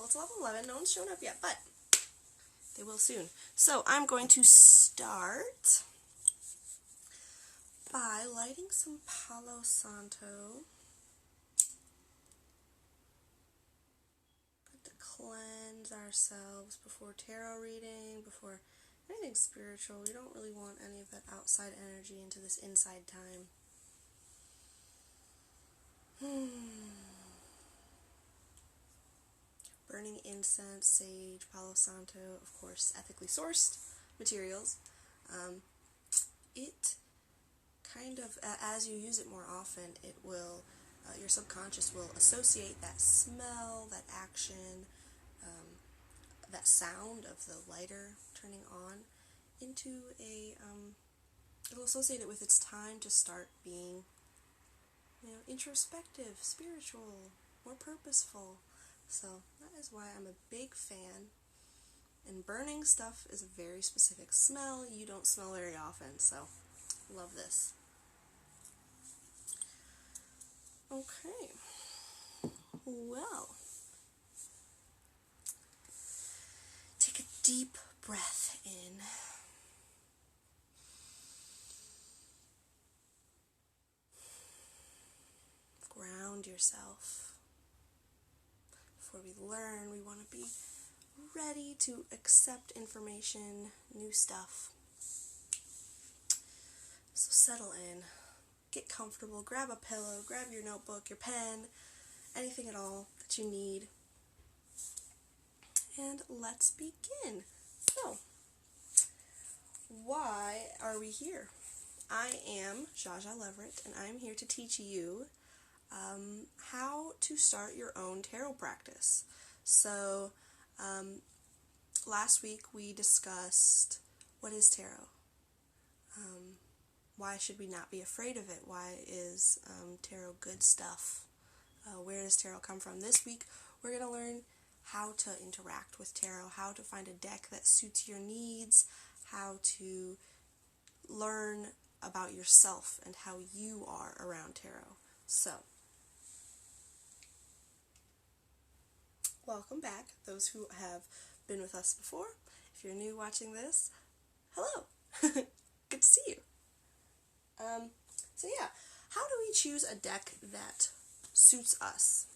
Well, it's level 11. No one's shown up yet, but they will soon. So I'm going to start by lighting some Palo Santo. Good to cleanse ourselves before tarot reading, before anything spiritual. We don't really want any of that outside energy into this inside time. Burning incense, sage, Palo Santo, of course, ethically sourced materials. It kind of, as you use it more often, it will, your subconscious will associate that smell, that action, that sound of the lighter turning on into it'll associate it with its time to start being, introspective, spiritual, more purposeful. So that is why I'm a big fan. And burning stuff is a very specific smell you don't smell very often, so love this. Okay, well, take a deep breath in. Ground yourself. Before we learn, we want to be ready to accept information, new stuff. So settle in, get comfortable, grab a pillow, grab your notebook, your pen, anything at all that you need. And let's begin. So, why are we here? I am Zsazsa and I'm here to teach you how to start your own tarot practice. So, last week we discussed what is tarot. Why should we not be afraid of it? Why is tarot good stuff? Where does tarot come from? This week we're going to learn how to interact with tarot, how to find a deck that suits your needs, how to learn about yourself and how you are around tarot. So, welcome back, those who have been with us before. If you're new watching this, hello! Good to see you. So yeah, how do we choose a deck that suits us?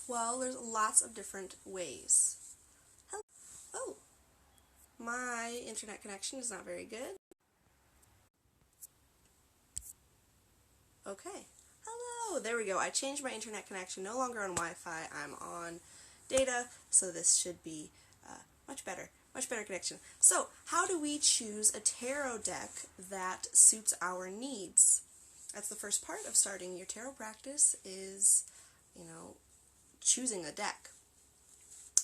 Well, there's lots of different ways. Oh, my internet connection is not very good. Okay. Hello, there we go. I changed my internet connection, no longer on Wi-Fi, I'm on data, so this should be much better connection. So, how do we choose a tarot deck that suits our needs? That's the first part of starting your tarot practice is, choosing a deck.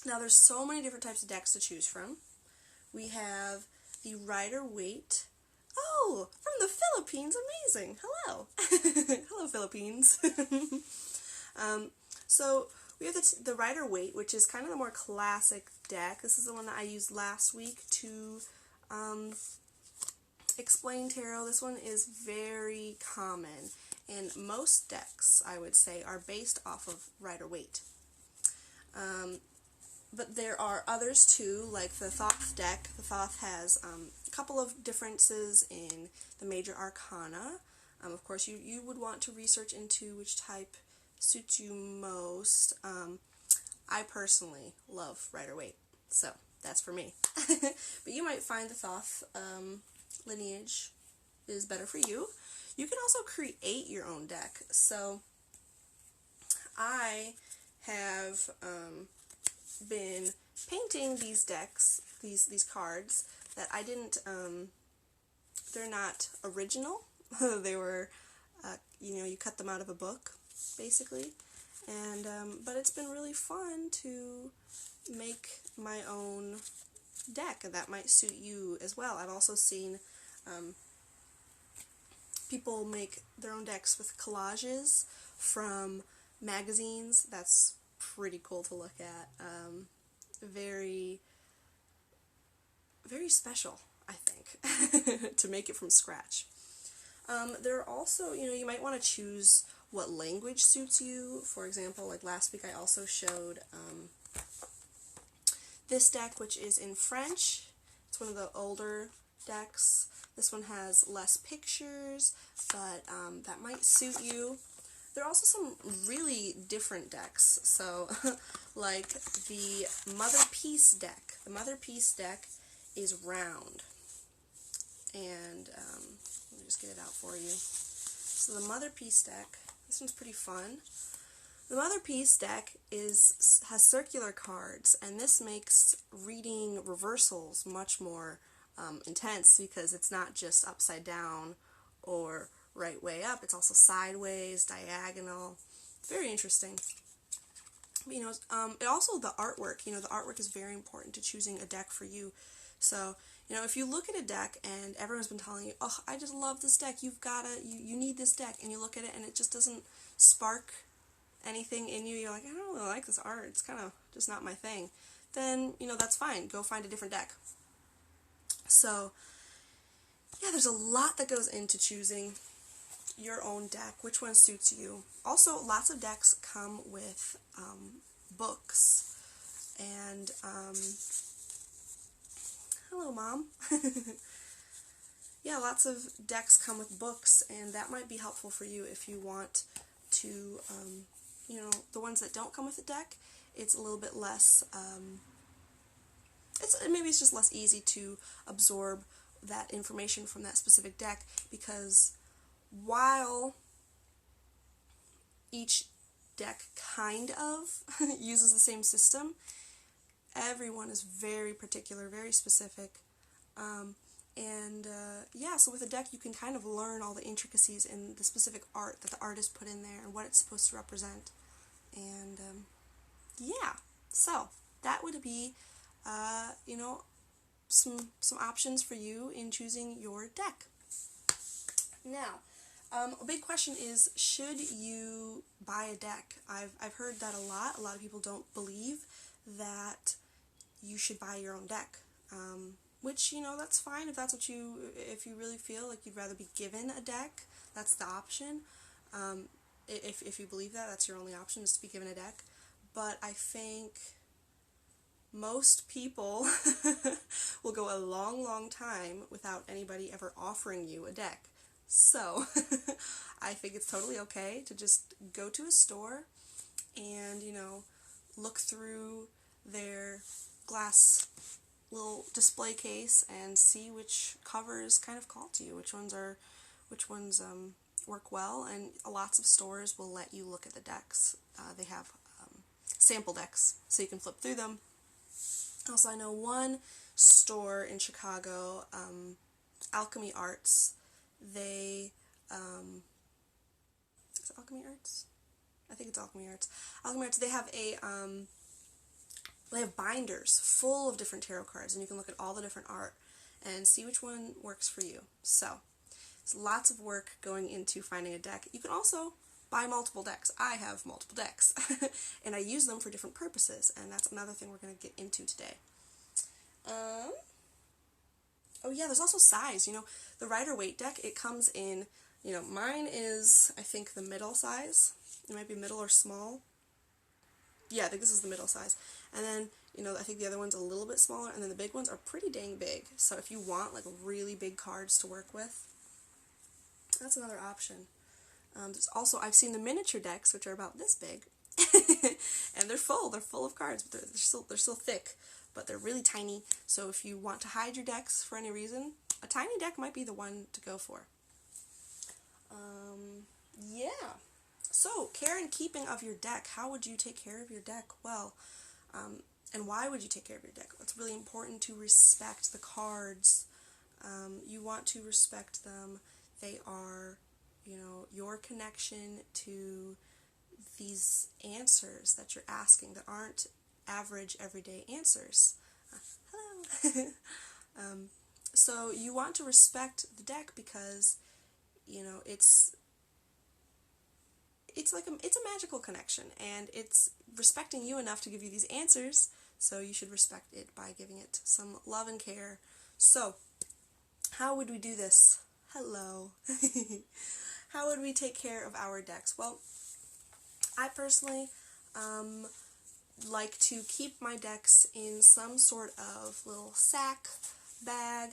Now, there's so many different types of decks to choose from. We have the Rider-Waite. Oh, from the Philippines, amazing. Hello. Hello, Philippines. So we have the Rider-Waite, which is kind of the more classic deck. This is the one that I used last week to explain tarot. This one is very common, and most decks, I would say, are based off of Rider-Waite. But there are others too, like the Thoth deck. The Thoth has a couple of differences in the major arcana. Of course, you would want to research into which type suits you most. I personally love Rider-Waite, so that's for me. But you might find the Thoth lineage is better for you. You can also create your own deck. So I have been painting these decks, these cards, that I didn't, they're not original. They were, you cut them out of a book, basically. And, but it's been really fun to make my own deck, and that might suit you as well. I've also seen people make their own decks with collages from magazines. That's pretty cool to look at. Very, very special, I think, to make it from scratch. There are also, you might want to choose what language suits you. For example, like last week I also showed This deck, which is in French, it's one of the older decks. This one has less pictures, but that might suit you. There are also some really different decks, so like the Mother Peace deck. The Mother Peace deck is round, and let me just get it out for you. So the Mother Peace deck, this one's pretty fun. The Mother Peace deck has circular cards, and this makes reading reversals much more intense because it's not just upside down or right way up, it's also sideways, diagonal. Very interesting. But, it also, the artwork, the artwork is very important to choosing a deck for you. So, if you look at a deck and everyone's been telling you, oh, I just love this deck, you need this deck, and you look at it and it just doesn't spark anything in you, you're like, I don't really like this art, it's kind of just not my thing, then, that's fine, go find a different deck. So, yeah, there's a lot that goes into choosing your own deck, which one suits you. Also, lots of decks come with books, and hello, Mom. Yeah, lots of decks come with books, and that might be helpful for you if you want to, the ones that don't come with a deck, it's a little bit less, maybe it's just less easy to absorb that information from that specific deck, because while each deck kind of uses the same system, everyone is very particular, very specific, yeah, so with a deck you can kind of learn all the intricacies in the specific art that the artist put in there and what it's supposed to represent, and yeah, so that would be some options for you in choosing your deck. Now, a big question is, should you buy a deck? I've heard that a lot. A lot of people don't believe that you should buy your own deck, which, that's fine if you really feel like you'd rather be given a deck, that's the option. If you believe that, that's your only option, is to be given a deck. But I think most people will go a long, long time without anybody ever offering you a deck. So, I think it's totally okay to just go to a store and, look through their glass little display case and see which covers kind of call to you, which ones work well, and lots of stores will let you look at the decks. They have sample decks, so you can flip through them. Also, I know one store in Chicago, Alchemy Arts, is it Alchemy Arts? I think it's Alchemy Arts. Alchemy Arts, they have they have binders full of different tarot cards, and you can look at all the different art and see which one works for you. So, it's lots of work going into finding a deck. You can also buy multiple decks. I have multiple decks, and I use them for different purposes, and that's another thing we're going to get into today. Oh yeah, there's also size. The Rider-Waite deck, it comes in, mine is, I think, the middle size. It might be middle or small. Yeah, I think this is the middle size. And then, I think the other one's a little bit smaller, and then the big ones are pretty dang big. So if you want, like, really big cards to work with, that's another option. There's also, I've seen the miniature decks, which are about this big, and they're full of cards, but they're still thick, but they're really tiny. So if you want to hide your decks for any reason, a tiny deck might be the one to go for. Yeah. So, care and keeping of your deck. How would you take care of your deck? Well, and why would you take care of your deck? It's really important to respect the cards. You want to respect them. They are, your connection to these answers that you're asking that aren't average, everyday answers. Hello! So you want to respect the deck because, it's a magical connection, and it's respecting you enough to give you these answers, so you should respect it by giving it some love and care. So, how would we do this? Hello. How would we take care of our decks? Well, I personally like to keep my decks in some sort of little sack, bag.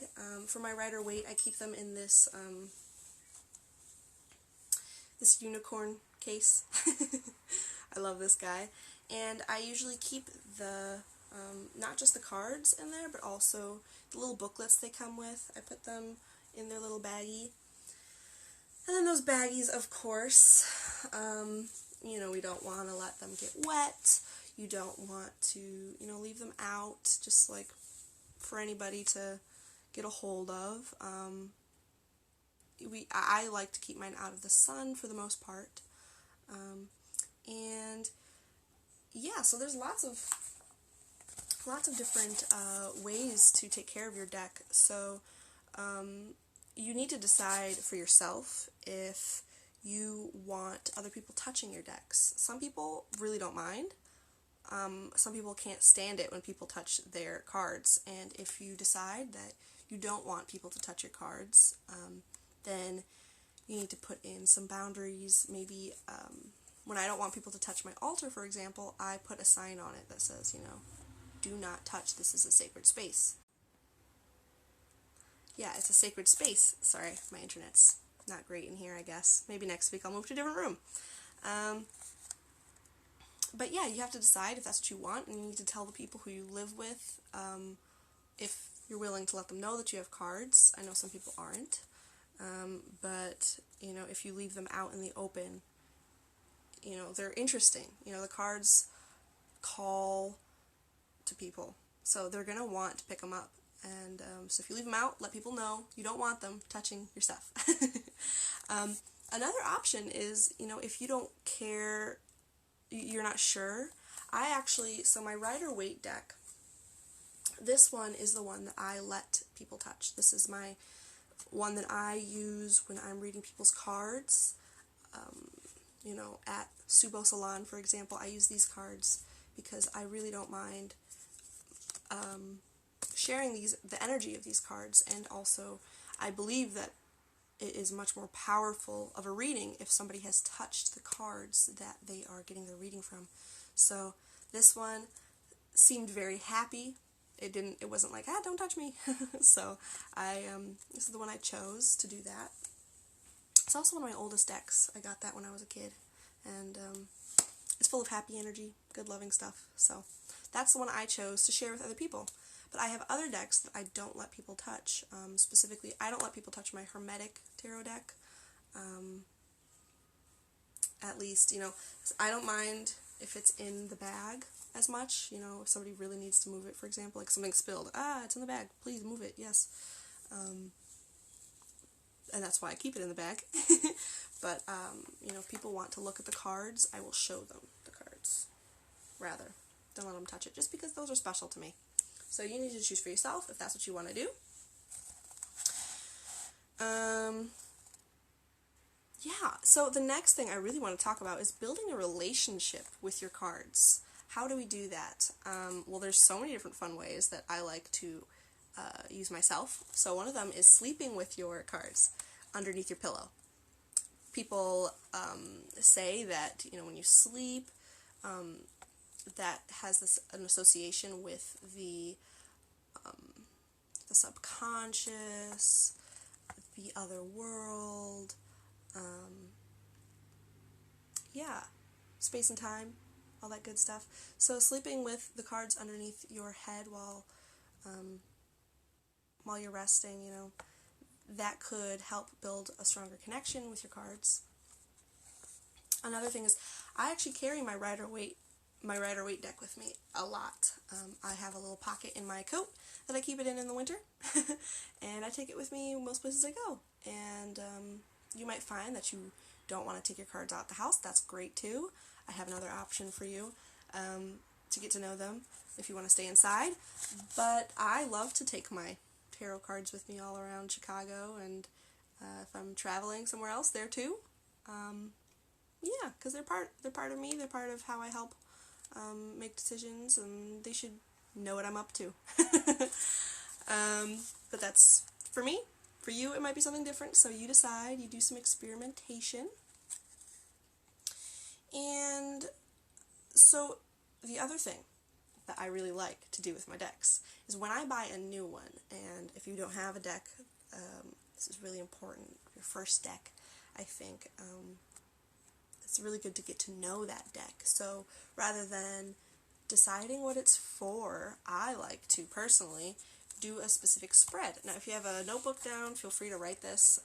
For my Rider-Waite, I keep them in this this unicorn case. I love this guy. And I usually keep the, not just the cards in there, but also the little booklets they come with. I put them in their little baggie. And then those baggies, of course, you know, we don't want to let them get wet. You don't want to, you know, leave them out just like for anybody to get a hold of. I like to keep mine out of the sun for the most part. And yeah, so there's lots of different ways to take care of your deck. So you need to decide for yourself if you want other people touching your decks. Some people really don't mind. Some people can't stand it when people touch their cards, and if you decide that you don't want people to touch your cards, then you need to put in some boundaries. Maybe when I don't want people to touch my altar, for example, I put a sign on it that says, you know, do not touch, this is a sacred space. Yeah, it's a sacred space. Sorry, my internet's not great in here, I guess. Maybe next week I'll move to a different room. But yeah, you have to decide if that's what you want, and you need to tell the people who you live with if you're willing to let them know that you have cards. I know some people aren't, but you know, if you leave them out in the open, you know, they're interesting. You know, the cards call to people, so they're gonna want to pick them up. And so if you leave them out, let people know you don't want them touching your stuff. Another option is, you know, if you don't care, you're not sure. So my Rider-Waite deck, this one is the one that I let people touch. This is my one that I use when I'm reading people's cards. You know, at Subo Salon, for example, I use these cards because I really don't mind sharing the energy of these cards, and also I believe that it is much more powerful of a reading if somebody has touched the cards that they are getting their reading from. So this one seemed very happy. It wasn't like, don't touch me. So this is the one I chose to do that. It's also one of my oldest decks. I got that when I was a kid, and it's full of happy energy, good loving stuff. So that's the one I chose to share with other people. But I have other decks that I don't let people touch. Specifically, I don't let people touch my Hermetic tarot deck. At least, you know, I don't mind if it's in the bag as much. You know, if somebody really needs to move it, for example, like something spilled. It's in the bag. Please move it. Yes. And that's why I keep it in the bag. But, you know, if people want to look at the cards, I will show them the cards. Rather than let them touch it, just because those are special to me. So you need to choose for yourself if that's what you want to do. Yeah, so the next thing I really want to talk about is building a relationship with your cards. How do we do that? Well, there's so many different fun ways that I like to use myself. So one of them is sleeping with your cards underneath your pillow. People say that, you know, when you sleep, that has an association with the subconscious, the other world, yeah, space and time, all that good stuff. So sleeping with the cards underneath your head while you're resting, you know, that could help build a stronger connection with your cards. Another thing is, I actually carry my Rider-Waite deck with me a lot. I have a little pocket in my coat that I keep it in the winter, and I take it with me most places I go. And you might find that you don't want to take your cards out the house. That's great too. I have another option for you to get to know them if you want to stay inside. But I love to take my tarot cards with me all around Chicago, and if I'm traveling somewhere else, there too. Yeah, because they're part of me. They're part of how I help make decisions, and they should know what I'm up to. But that's for me. For you, it might be something different, so you decide. You do some experimentation. And so the other thing that I really like to do with my decks is when I buy a new one, and if you don't have a deck, this is really important, your first deck, I think, it's really good to get to know that deck. So rather than deciding what it's for, I like to personally do a specific spread. Now if you have a notebook down, feel free to write this,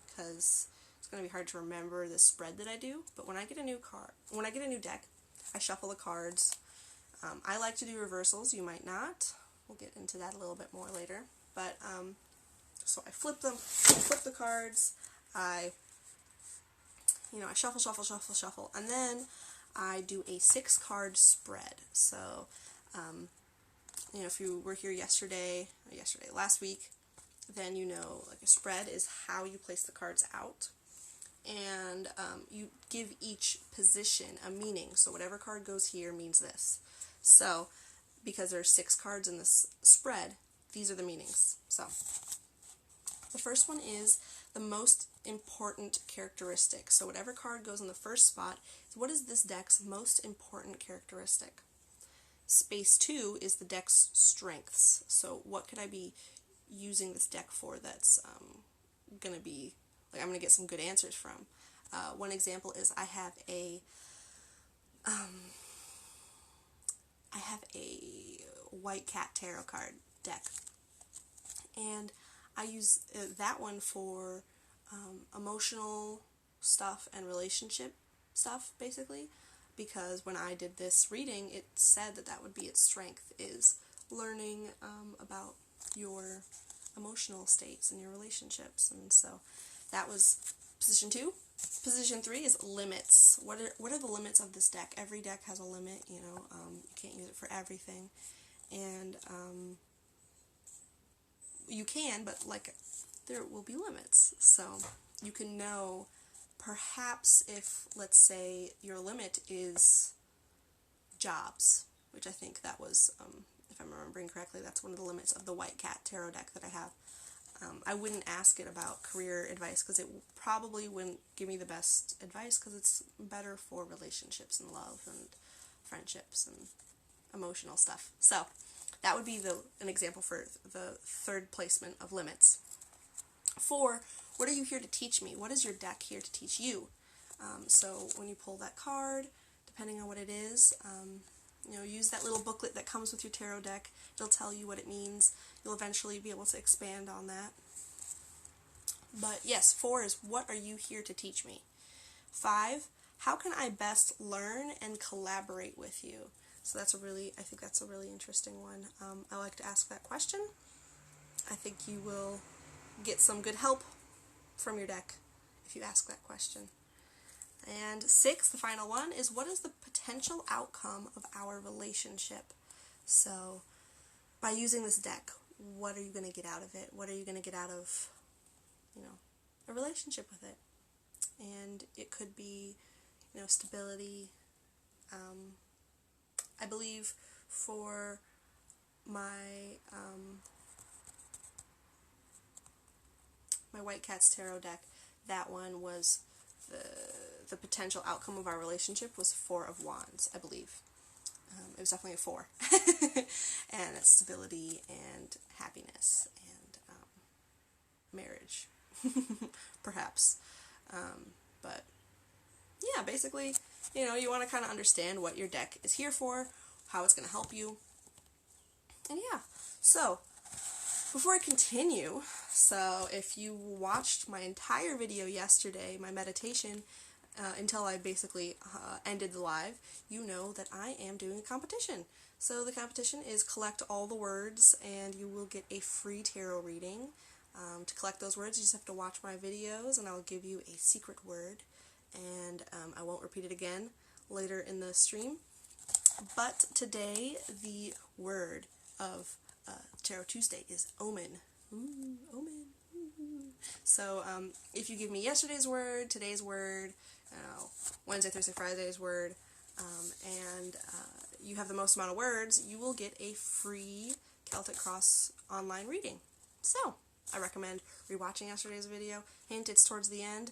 because it's going to be hard to remember the spread that I do, but when I get a new deck, I shuffle the cards. I like to do reversals, you might not. We'll get into that a little bit more later. But, so I flip them, I flip the cards, I shuffle, shuffle, shuffle, shuffle, and then I do a 6-card spread. So, if you were here last week, then like a spread is how you place the cards out. And you give each position a meaning. So whatever card goes here means this. So, because there are 6 cards in this spread, these are the meanings. So, the first one is the most important characteristic. So whatever card goes in the first spot is what is this deck's most important characteristic. Space 2 is the deck's strengths. So what could I be using this deck for that's going to be, like, I'm going to get some good answers from. One example is I have a white cat tarot card deck, and I use that one for emotional stuff and relationship stuff, basically, because when I did this reading, it said that would be its strength, is learning about your emotional states and your relationships. And so that was position 2. Position 3 is limits. What are the limits of this deck? Every deck has a limit, you can't use it for everything. And you can, but there will be limits. So you can know perhaps if, let's say, your limit is jobs, which I think that was, if I'm remembering correctly, that's one of the limits of the White Cat Tarot deck that I have. I wouldn't ask it about career advice because it probably wouldn't give me the best advice, because it's better for relationships and love and friendships and emotional stuff. So that would be an example for the third placement of limits. 4, what are you here to teach me? What is your deck here to teach you? So when you pull that card, depending on what it is, use that little booklet that comes with your tarot deck. It'll tell you what it means. You'll eventually be able to expand on that. But yes, 4 is, what are you here to teach me? 5, how can I best learn and collaborate with you? So I think that's a really interesting one. I like to ask that question. I think you will get some good help from your deck if you ask that question. And 6, the final one, is what is the potential outcome of our relationship? So by using this deck, what are you going to get out of it? What are you going to get out of, a relationship with it? And it could be, stability. I believe for my my White Cat's Tarot deck, that one was the potential outcome of our relationship was 4 of Wands, I believe. It was definitely a 4. And it's stability and happiness and marriage, perhaps. But yeah, basically, you want to kind of understand what your deck is here for, how it's going to help you. And yeah, so before I continue, so if you watched my entire video yesterday, my meditation, until I basically ended the live, you know that I am doing a competition. So the competition is collect all the words, and you will get a free tarot reading. To collect those words, you just have to watch my videos, and I'll give you a secret word, and I won't repeat it again later in the stream. But today, the word of Tarot Tuesday is omen. Ooh, omen. Ooh. So if you give me yesterday's word, today's word, Wednesday, Thursday, Friday's word, and you have the most amount of words, you will get a free Celtic Cross online reading. So I recommend rewatching yesterday's video. Hint, it's towards the end.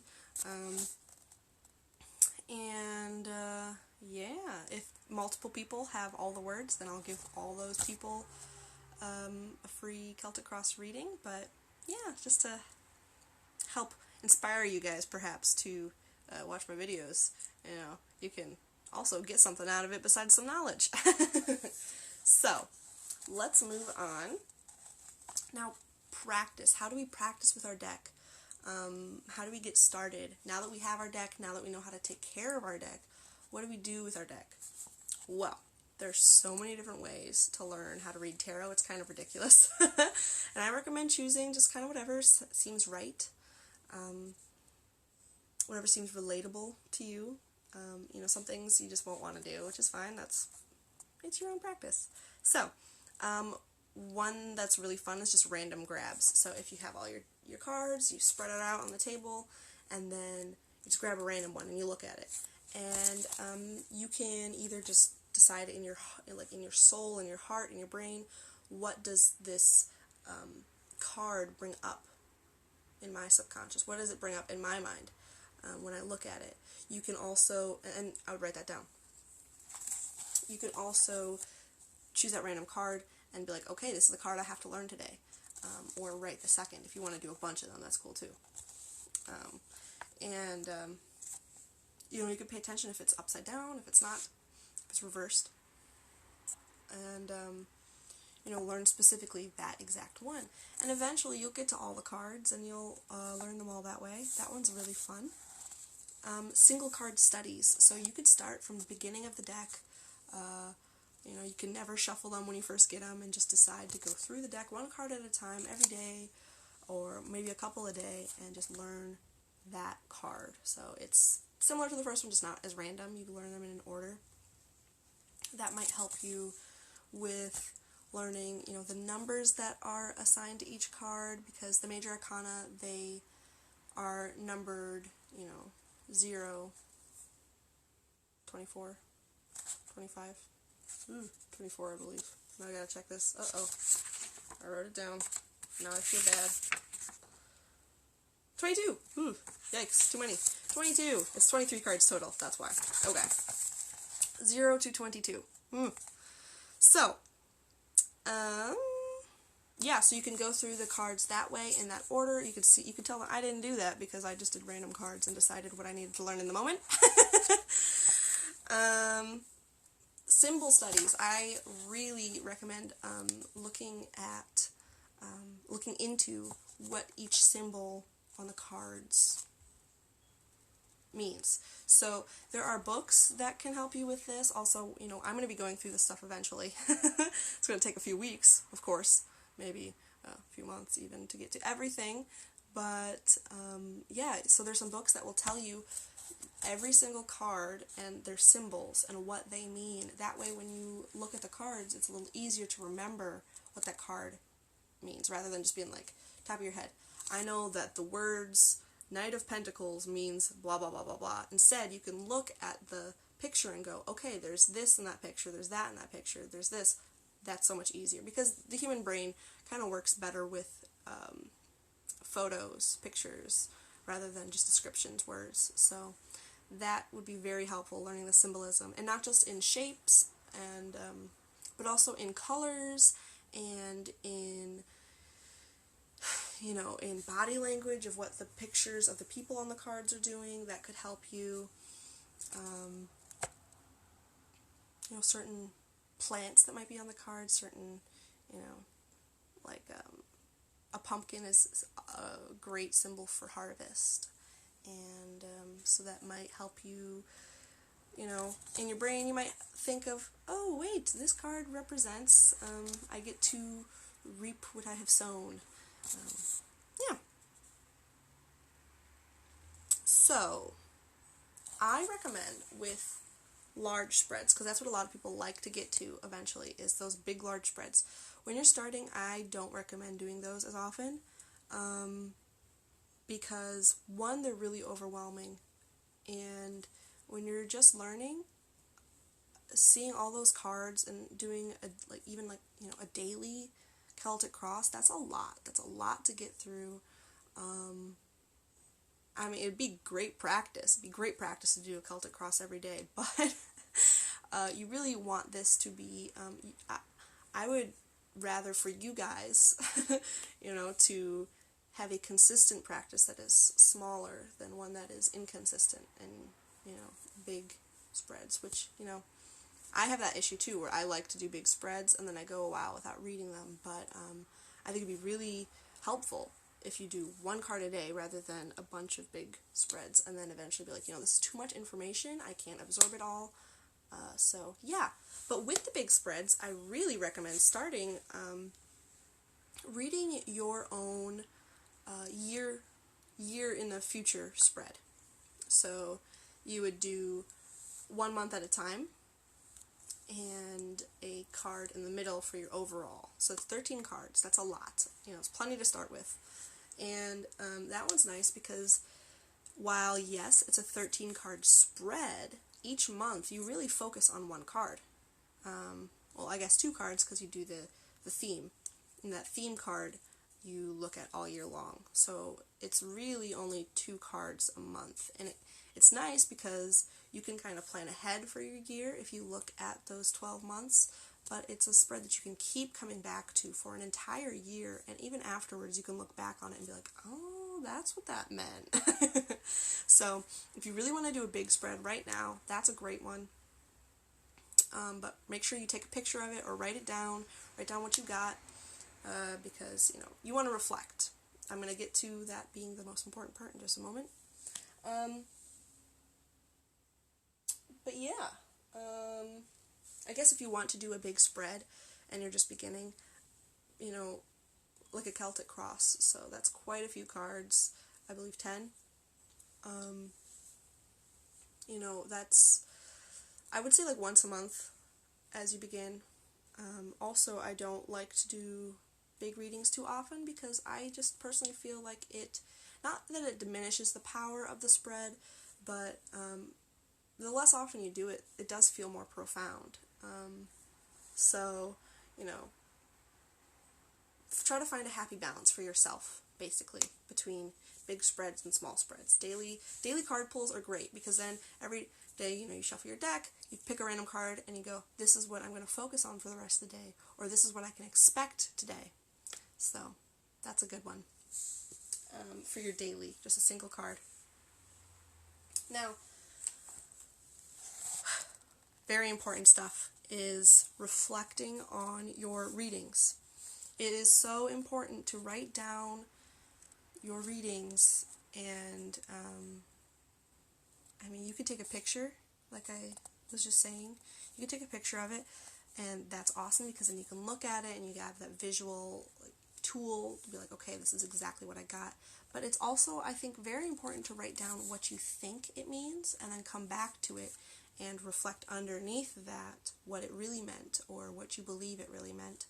Yeah, if multiple people have all the words, then I'll give all those people a free Celtic Cross reading. But yeah, just to help inspire you guys perhaps to watch my videos. You know, you can also get something out of it besides some knowledge. So, let's move on. Now, practice. How do we practice with our deck? How do we get started? Now that we have our deck, now that we know how to take care of our deck, what do we do with our deck? Well, there's so many different ways to learn how to read tarot. It's kind of ridiculous. And I recommend choosing just kind of whatever seems right. Whatever seems relatable to you. You know, some things you just won't want to do, which is fine. It's your own practice. So, one that's really fun is just random grabs. So if you have all your cards, you spread it out on the table, and then you just grab a random one and you look at it. And you can either just decide in your soul, in your heart, in your brain, what does this card bring up in my subconscious? What does it bring up in my mind when I look at it? You can also, and I would write that down. You can also choose that random card and be like, okay, this is the card I have to learn today. Or write the second. If you want to do a bunch of them, that's cool too. You know, you can pay attention if it's upside down, if it's not, if it's reversed. And, you know, learn specifically that exact one. And eventually you'll get to all the cards and you'll learn them all that way. That one's really fun. Single card studies. So you could start from the beginning of the deck. You know, you can never shuffle them when you first get them and just decide to go through the deck one card at a time every day, or maybe a couple a day, and just learn that card. So it's similar to the first one, just not as random. You learn them in an order. That might help you with learning, you know, the numbers that are assigned to each card, because the major arcana, they are numbered, you know, 0, 24, 25. 24, I believe. Now I gotta check this. Uh-oh. I wrote it down. Now I feel bad. 22! Ooh, yikes, too many. 22! It's 23 cards total, that's why. Okay. 0 to 22. So, yeah, so you can go through the cards that way, in that order. You can tell that I didn't do that because I just did random cards and decided what I needed to learn in the moment. Symbol studies. I really recommend looking into what each symbol on the cards means. So there are books that can help you with this. Also, you know, I'm going to be going through this stuff eventually. It's going to take a few weeks, of course, maybe a few months even to get to everything. But yeah, so there's some books that will tell you every single card and their symbols and what they mean. That way when you look at the cards, it's a little easier to remember what that card means, rather than just being like, top of your head, I know that the words Knight of Pentacles means blah, blah, blah, blah, blah. Instead, you can look at the picture and go, okay, there's this in that picture, there's that in that picture, there's this. That's so much easier, because the human brain kind of works better with photos, pictures, rather than just descriptions, words. So that would be very helpful, learning the symbolism, and not just in shapes, and but also in colors, and in, you know, in body language of what the pictures of the people on the cards are doing. That could help you. You know, certain plants that might be on the card, certain, you know, like a pumpkin is a great symbol for harvest. And so that might help you, you know, in your brain you might think of, oh wait, this card represents, I get to reap what I have sown. Yeah. So, I recommend with large spreads, because that's what a lot of people like to get to eventually, is those big large spreads. When you're starting, I don't recommend doing those as often. Because one, they're really overwhelming, and when you're just learning, seeing all those cards and doing even a daily Celtic Cross, that's a lot to get through. I mean, it'd be great practice to do a Celtic Cross every day, but you really want this to be, I would rather for you guys, to have a consistent practice that is smaller than one that is inconsistent and, big spreads, which, I have that issue too, where I like to do big spreads and then I go a while without reading them, but I think it'd be really helpful if you do one card a day rather than a bunch of big spreads, and then eventually be like, this is too much information, I can't absorb it all. So yeah, but with the big spreads, I really recommend starting reading your own year in the future spread. So you would do 1 month at a time, and a card in the middle for your overall. So it's 13 cards. That's a lot. It's plenty to start with. And that one's nice because while, yes, it's a 13 card spread, each month you really focus on one card. Well, I guess 2 cards because you do the theme. And that theme card you look at all year long. So it's really only 2 cards a month. And it's nice because you can kind of plan ahead for your year if you look at those 12 months, but it's a spread that you can keep coming back to for an entire year, and even afterwards you can look back on it and be like, oh, that's what that meant. So if you really want to do a big spread right now, that's a great one. But make sure you take a picture of it or write down what you got, because, you want to reflect. I'm going to get to that being the most important part in just a moment. But yeah, I guess if you want to do a big spread and you're just beginning, like a Celtic cross, so that's quite a few cards, I believe 10. That's, I would say like once a month as you begin. Also, I don't like to do big readings too often because I just personally feel like not that it diminishes the power of the spread, but the less often you do it, it does feel more profound. So, try to find a happy balance for yourself, basically, between big spreads and small spreads. Daily card pulls are great because then every day, you shuffle your deck, you pick a random card, and you go, this is what I'm going to focus on for the rest of the day, or this is what I can expect today. So, that's a good one for your daily, just a single card. Now, very important stuff is reflecting on your readings. It is so important to write down your readings, and you could take a picture, like I was just saying. You could take a picture of it, and that's awesome because then you can look at it and you have that visual tool to be like, okay, this is exactly what I got. But it's also, I think, very important to write down what you think it means and then come back to it and reflect underneath that what it really meant or what you believe it really meant.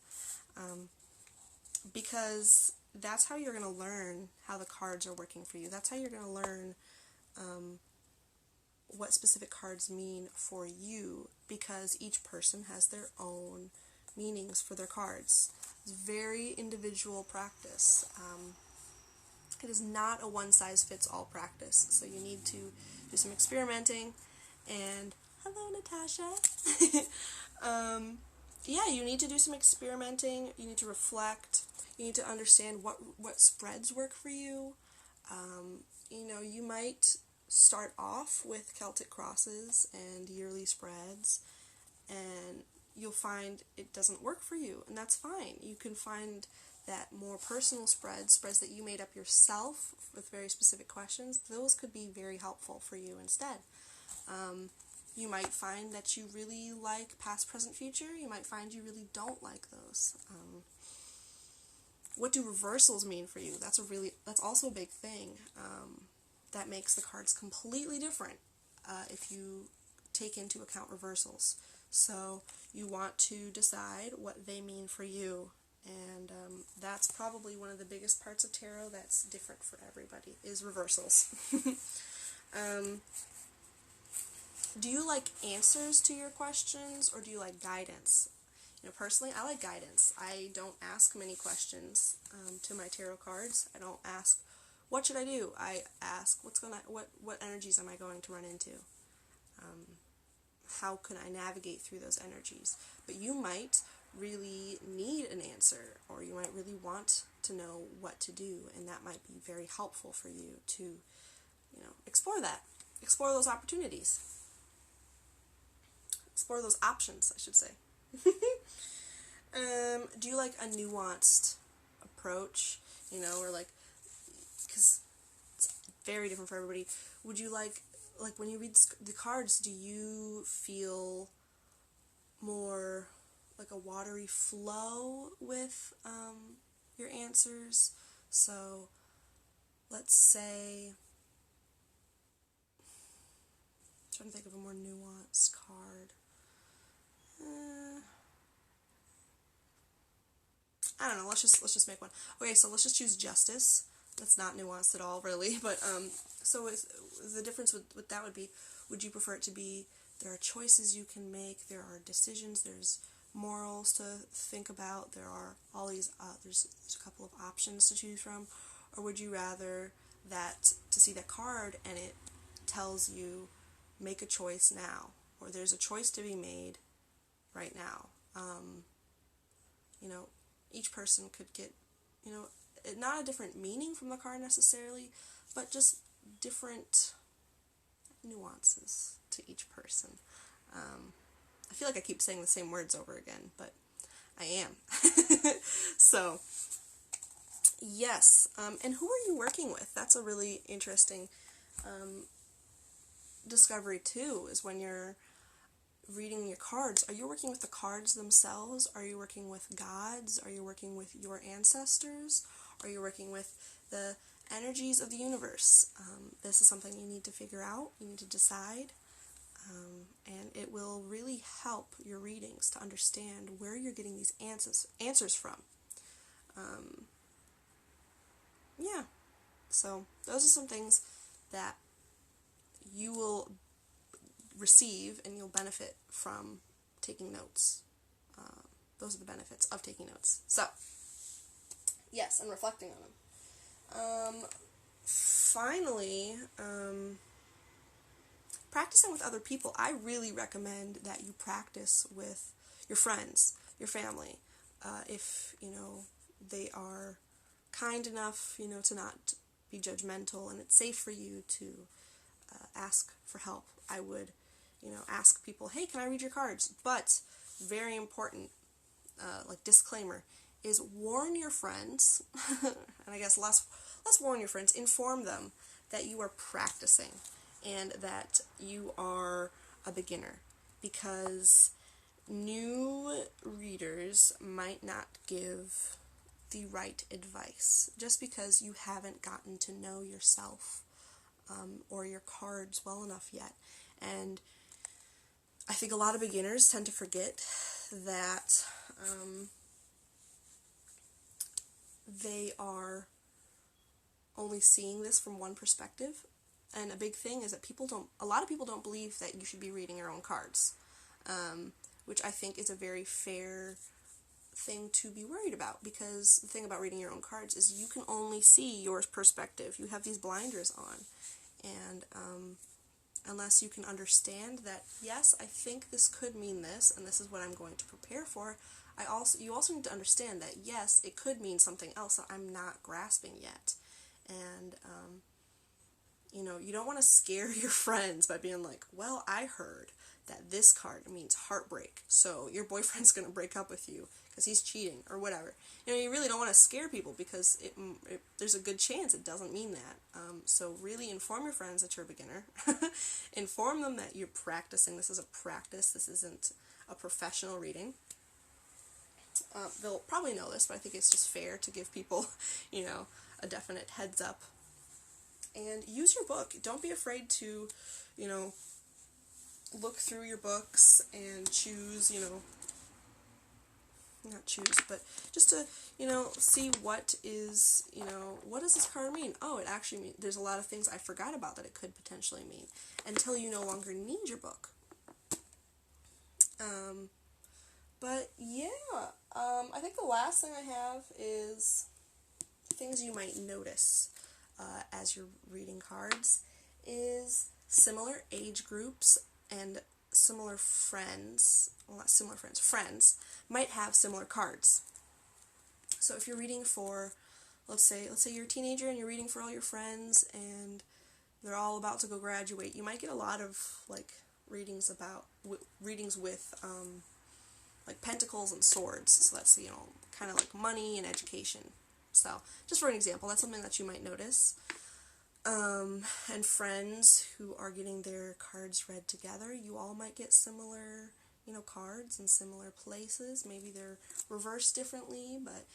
Because that's how you're going to learn how the cards are working for you. That's how you're going to learn what specific cards mean for you, because each person has their own meanings for their cards. It's very individual practice. It is not a one-size-fits-all practice, so you need to do some experimenting. And hello, Natasha. Yeah, you need to do some experimenting. You need to reflect. You need to understand what spreads work for you. You might start off with Celtic crosses and yearly spreads, and you'll find it doesn't work for you, and that's fine. You can find that more personal spreads that you made up yourself with very specific questions, those could be very helpful for you instead. You might find that you really like past, present, future. You might find you really don't like those. What do reversals mean for you? That's also a big thing. That makes the cards completely different if you take into account reversals. So you want to decide what they mean for you. And that's probably one of the biggest parts of tarot that's different for everybody, is reversals. Do you like answers to your questions, or do you like guidance? Personally, I like guidance. I don't ask many questions to my tarot cards. I don't ask, what should I do? I ask, what energies am I going to run into? how can I navigate through those energies? But you might really need an answer, or you might really want to know what to do, and that might be very helpful for you to, explore that. Explore those opportunities. Explore those options, I should say. Do you like a nuanced approach? Or because it's very different for everybody. Would you like when you read the cards, do you feel more like a watery flow with your answers? So let's say, I'm trying to think of a more nuanced card. I don't know, let's just make one. Okay, so let's just choose Justice. That's not nuanced at all, really, but so the difference with that would be, would you prefer it to be, there are choices you can make, there are decisions, there's morals to think about, there are all these, there's a couple of options to choose from, or would you rather to see that card and it tells you, make a choice now, or there's a choice to be made right now? Each person could get, not a different meaning from the card necessarily, but just different nuances to each person. I feel like I keep saying the same words over again, but I am. So, yes. And who are you working with? That's a really interesting discovery, too, is when you're reading your cards. Are you working with the cards themselves? Are you working with gods? Are you working with your ancestors? Are you working with the energies of the universe? This is something you need to figure out. You need to decide. And it will really help your readings to understand where you're getting these answers from. Yeah. So those are some things that you will receive and you'll benefit from taking notes. Those are the benefits of taking notes. So, yes, and reflecting on them. Finally, practicing with other people. I really recommend that you practice with your friends, your family. If, they are kind enough, to not be judgmental and it's safe for you to ask for help. I would, ask people, hey, can I read your cards? But, very important, disclaimer, is warn your friends, and I guess less warn your friends, inform them that you are practicing and that you are a beginner, because new readers might not give the right advice just because you haven't gotten to know yourself or your cards well enough yet. And I think a lot of beginners tend to forget that they are only seeing this from one perspective. And a big thing is that a lot of people don't believe that you should be reading your own cards, which I think is a very fair thing to be worried about, because the thing about reading your own cards is you can only see your perspective. You have these blinders on, and unless you can understand that, yes, I think this could mean this, and this is what I'm going to prepare for, you also need to understand that, yes, it could mean something else that I'm not grasping yet. And, you don't want to scare your friends by being like, well, I heard that this card means heartbreak, so your boyfriend's going to break up with you because he's cheating, or whatever. You really don't want to scare people, because there's a good chance it doesn't mean that. So really inform your friends that you're a beginner. Inform them that you're practicing. This is a practice. This isn't a professional reading. They'll probably know this, but I think it's just fair to give people, a definite heads up. And use your book. Don't be afraid to, look through your books and choose, not choose, but just to, see what is, what does this card mean? Oh, it actually means, there's a lot of things I forgot about that it could potentially mean, until you no longer need your book. But yeah, I think the last thing I have is things you might notice as you're reading cards is similar age groups and similar friends, well, not similar friends, friends might have similar cards. So if you're reading for, let's say you're a teenager and you're reading for all your friends and they're all about to go graduate, you might get a lot of like readings with like pentacles and swords. So that's, kind of like money and education. So just for an example, that's something that you might notice. And friends who are getting their cards read together, you all might get similar, cards in similar places. Maybe they're reversed differently, but,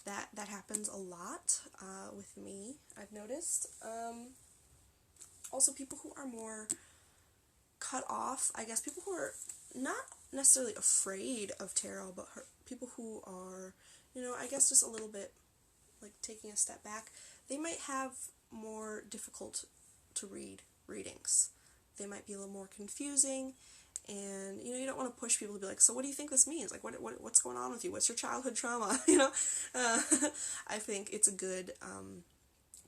that happens a lot with me, I've noticed. Also, people who are more cut off, I guess, people who are not necessarily afraid of tarot, but people who are, I guess just a little bit, like, taking a step back, they might have more difficult to read readings. They might be a little more confusing, and, you don't want to push people to be like, so what do you think this means? Like, what's going on with you? What's your childhood trauma? I think it's a good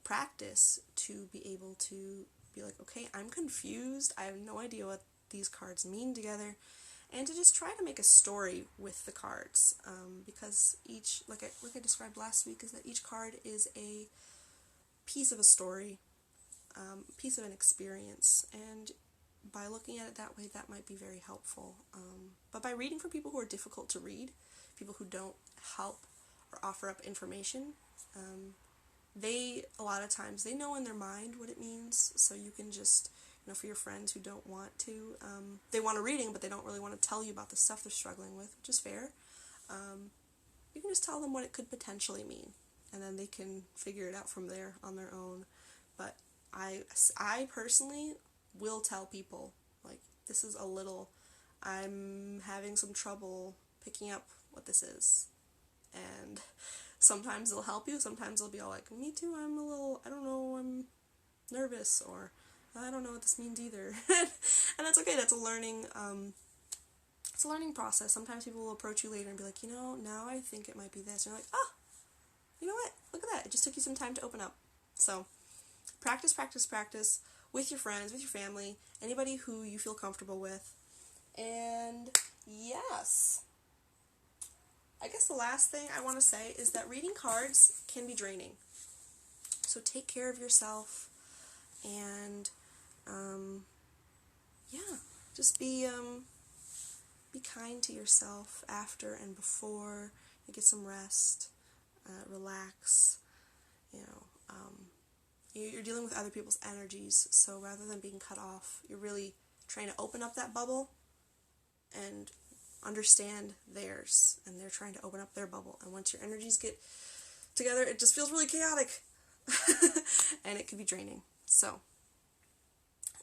practice to be able to be like, okay, I'm confused, I have no idea what these cards mean together, and to just try to make a story with the cards, because each, like I described last week, is that each card is a piece of a story, piece of an experience, and by looking at it that way, that might be very helpful. But by reading for people who are difficult to read, people who don't help or offer up information, a lot of times, they know in their mind what it means, so you can just, for your friends who don't want to, they want a reading, but they don't really want to tell you about the stuff they're struggling with, which is fair, you can just tell them what it could potentially mean, and then they can figure it out from there on their own. But I personally will tell people, like, this is I'm having some trouble picking up what this is, and sometimes they'll help you, sometimes they'll be all like, me too, I don't know, I'm nervous, or I don't know what this means either. And that's okay, that's a learning process. Sometimes people will approach you later and be like, now I think it might be this, and you're like, oh, you know what, look at that, it just took you some time to open up. So, practice with your friends, with your family, anybody who you feel comfortable with, and yes, I guess the last thing I want to say is that reading cards can be draining. So take care of yourself, and just be kind to yourself after and before. You get some rest, relax. You're dealing with other people's energies, so rather than being cut off, you're really trying to open up that bubble and understand theirs, and they're trying to open up their bubble, and once your energies get together, it just feels really chaotic, and it can be draining. So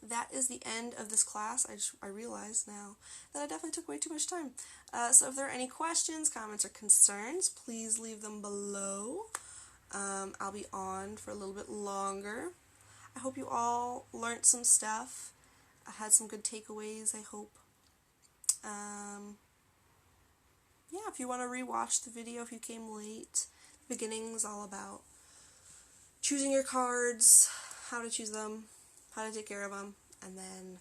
that is the end of this class. I realize now that I definitely took way too much time. So if there are any questions, comments, or concerns, please leave them below. I'll be on for a little bit longer. I hope you all learned some stuff. I had some good takeaways, I hope. If you want to rewatch the video if you came late, the beginning is all about choosing your cards, how to choose them, how to take care of them, and then,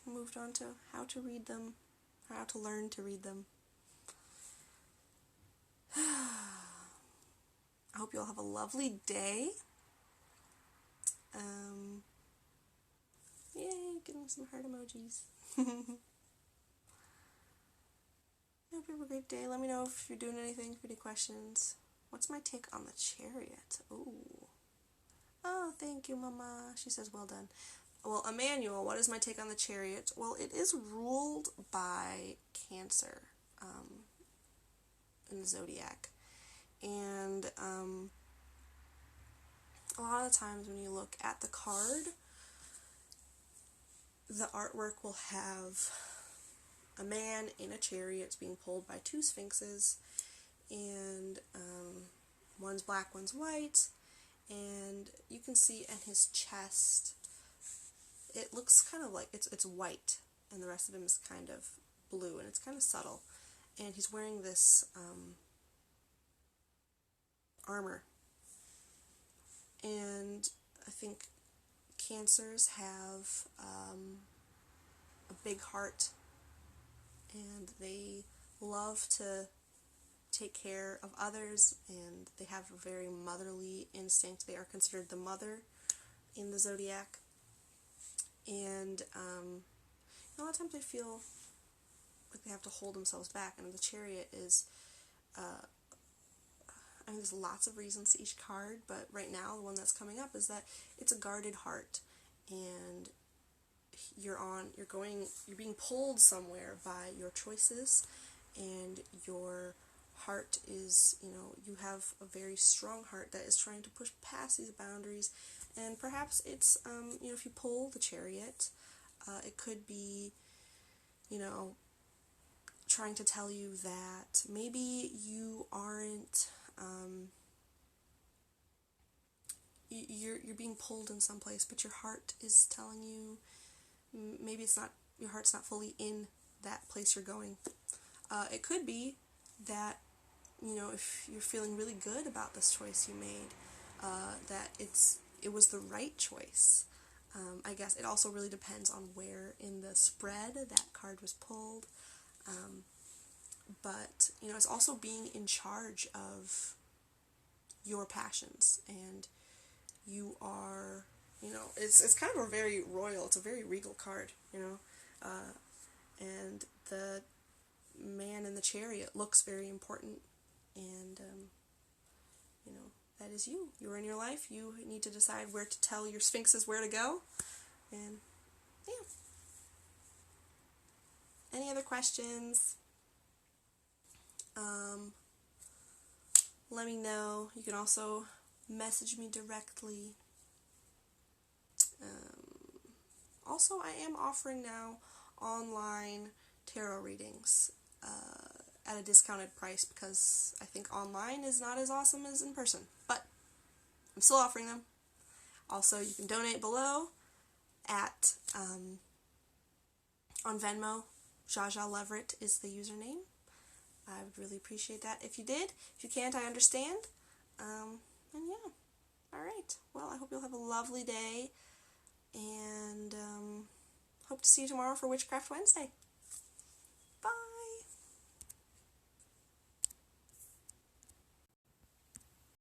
moved on to how to read them, how to learn to read them. I hope you all have a lovely day. Yay, getting some heart emojis. I hope you have a great day. Let me know if you're doing anything, if you have any questions. What's my take on the Chariot? Ooh. Oh, thank you, Mama. She says, well done. Well, Emmanuel, what is my take on the Chariot? Well, it is ruled by Cancer in the zodiac. And a lot of the times when you look at the card, the artwork will have a man in a chariot being pulled by two sphinxes, and one's black, one's white, and you can see in his chest, it looks kind of like it's white, and the rest of him is kind of blue, and it's kind of subtle, and he's wearing this armor, and I think Cancers have a a big heart, and they love to take care of others, and they have a very motherly instinct. They are considered the mother in the zodiac, and a lot of times they feel like they have to hold themselves back, and the Chariot is, there's lots of reasons to each card, but right now the one that's coming up is that it's a guarded heart, and you're being pulled somewhere by your choices, and your heart is, you have a very strong heart that is trying to push past these boundaries, and perhaps it's, if you pull the Chariot, it could be, trying to tell you that maybe you aren't, you're being pulled in some place, but your heart is telling you maybe your heart's not fully in that place you're going. It could be that, if you're feeling really good about this choice you made, that it was the right choice. I guess it also really depends on where in the spread that card was pulled. But, it's also being in charge of your passions, and you are, it's kind of a very royal, it's a very regal card, and the man in the Chariot looks very important, and, that is you. You're in your life, you need to decide where to tell your sphinxes where to go, and, yeah. Any other questions? Let me know. You can also message me directly. Also, I am offering now online tarot readings at a discounted price, because I think online is not as awesome as in person, but I'm still offering them. Also, you can donate below at on Venmo. Zsazsa Leverett is the username. I would really appreciate that if you did. If you can't, I understand. And yeah. Alright. Well, I hope you'll have a lovely day, and hope to see you tomorrow for Witchcraft Wednesday.